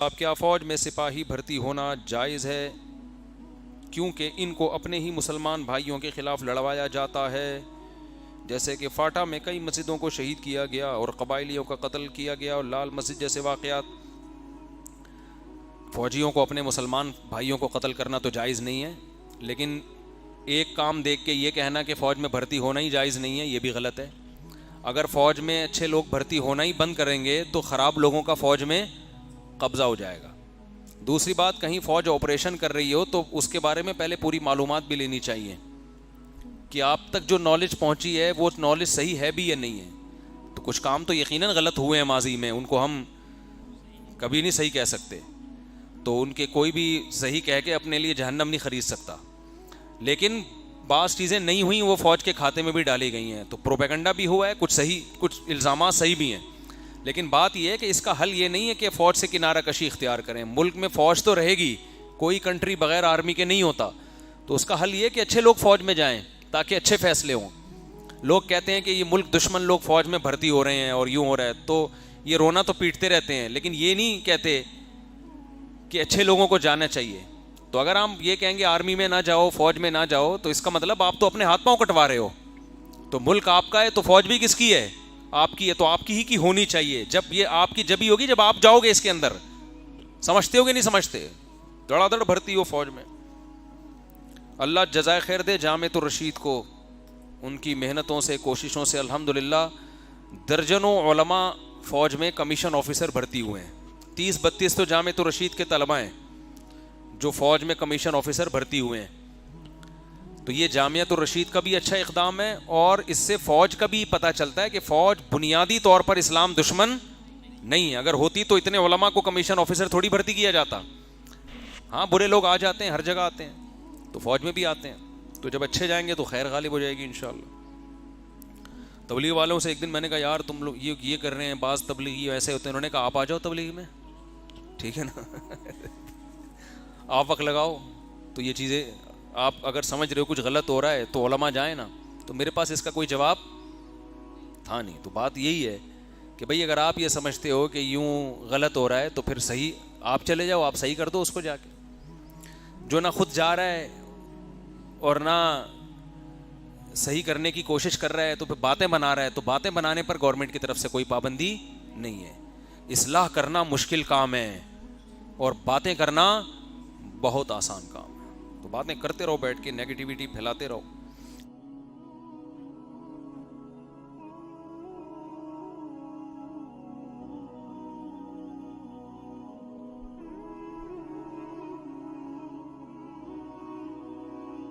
آپ کیا فوج میں سپاہی بھرتی ہونا جائز ہے کیونکہ ان کو اپنے ہی مسلمان بھائیوں کے خلاف لڑوایا جاتا ہے، جیسے کہ فاٹا میں کئی مسجدوں کو شہید کیا گیا اور قبائلیوں کا قتل کیا گیا، اور لال مسجد جیسے واقعات۔ فوجیوں کو اپنے مسلمان بھائیوں کو قتل کرنا تو جائز نہیں ہے، لیکن ایک کام دیکھ کے یہ کہنا کہ فوج میں بھرتی ہونا ہی جائز نہیں ہے، یہ بھی غلط ہے۔ اگر فوج میں اچھے لوگ بھرتی ہونا ہی بند کریں گے تو خراب لوگوں کا فوج میں قبضہ ہو جائے گا۔ دوسری بات، کہیں فوج آپریشن کر رہی ہو تو اس کے بارے میں پہلے پوری معلومات بھی لینی چاہیے کہ آپ تک جو نالج پہنچی ہے وہ نالج صحیح ہے بھی یا نہیں ہے۔ تو کچھ کام تو یقیناً غلط ہوئے ہیں ماضی میں، ان کو ہم کبھی نہیں صحیح کہہ سکتے، تو ان کے کوئی بھی صحیح کہہ کے اپنے لیے جہنم نہیں خرید سکتا، لیکن بعض چیزیں نہیں ہوئیں وہ فوج کے کھاتے میں بھی ڈالی گئی ہیں، تو پروپیگنڈا بھی ہوا ہے، کچھ صحیح کچھ الزامات صحیح بھی ہیں۔ لیکن بات یہ ہے کہ اس کا حل یہ نہیں ہے کہ فوج سے کنارہ کشی اختیار کریں، ملک میں فوج تو رہے گی، کوئی کنٹری بغیر آرمی کے نہیں ہوتا، تو اس کا حل یہ ہے کہ اچھے لوگ فوج میں جائیں تاکہ اچھے فیصلے ہوں۔ لوگ کہتے ہیں کہ یہ ملک دشمن لوگ فوج میں بھرتی ہو رہے ہیں اور یوں ہو رہا ہے، تو یہ رونا تو پیٹتے رہتے ہیں، لیکن یہ نہیں کہتے کہ اچھے لوگوں کو جانا چاہیے۔ تو اگر ہم یہ کہیں گے آرمی میں نہ جاؤ، فوج میں نہ جاؤ، تو اس کا مطلب آپ تو اپنے ہاتھ پاؤں کٹوا رہے ہو۔ تو ملک آپ کا ہے تو فوج بھی کس کی ہے؟ آپ کی ہے، تو آپ کی ہی کی ہونی چاہیے۔ جب یہ آپ کی جبھی ہوگی جب آپ جاؤ گے اس کے اندر۔ سمجھتے ہو کہ نہیں سمجھتے؟ دڑا دڑ بھرتی ہو فوج میں۔ اللہ جزائے خیر دے جامعۃ الرشید کو، ان کی محنتوں سے کوششوں سے الحمدللہ درجنوں علماء فوج میں کمیشن آفیسر بھرتی ہوئے ہیں۔ 30-32 تو جامعۃ الرشید کے طلباء ہیں جو فوج میں کمیشن آفیسر بھرتی ہوئے ہیں۔ تو یہ جامعۃ الرشید کا بھی اچھا اقدام ہے، اور اس سے فوج کا بھی پتہ چلتا ہے کہ فوج بنیادی طور پر اسلام دشمن نہیں ہے۔ اگر ہوتی تو اتنے علماء کو کمیشن آفیسر تھوڑی بھرتی کیا جاتا۔ ہاں برے لوگ آ جاتے ہیں، ہر جگہ آتے ہیں، تو فوج میں بھی آتے ہیں، تو جب اچھے جائیں گے تو خیر غالب ہو جائے گی انشاءاللہ۔ تبلیغ والوں سے ایک دن میں نے کہا یار تم لوگ یہ کر رہے ہیں، بعض تبلیغی ایسے ہوتے ہیں، انہوں نے کہا آپ آ جاؤ تبلیغ میں، ٹھیک ہے نا آپ وقت لگاؤ۔ تو یہ چیزیں آپ اگر سمجھ رہے ہو کچھ غلط ہو رہا ہے تو علماء جائیں نا، تو میرے پاس اس کا کوئی جواب تھا نہیں۔ تو بات یہی ہے کہ بھئی اگر آپ یہ سمجھتے ہو کہ یوں غلط ہو رہا ہے تو پھر صحیح آپ چلے جاؤ، آپ صحیح کر دو اس کو جا کے۔ جو نہ خود جا رہا ہے اور نہ صحیح کرنے کی کوشش کر رہا ہے تو پھر باتیں بنا رہا ہے، تو باتیں بنانے پر گورنمنٹ کی طرف سے کوئی پابندی نہیں ہے۔ اصلاح کرنا مشکل کام ہے اور باتیں کرنا بہت آسان کام ہے۔ تو باتیں کرتے رہو، بیٹھ کے نیگیٹیوٹی پھیلاتے رہو۔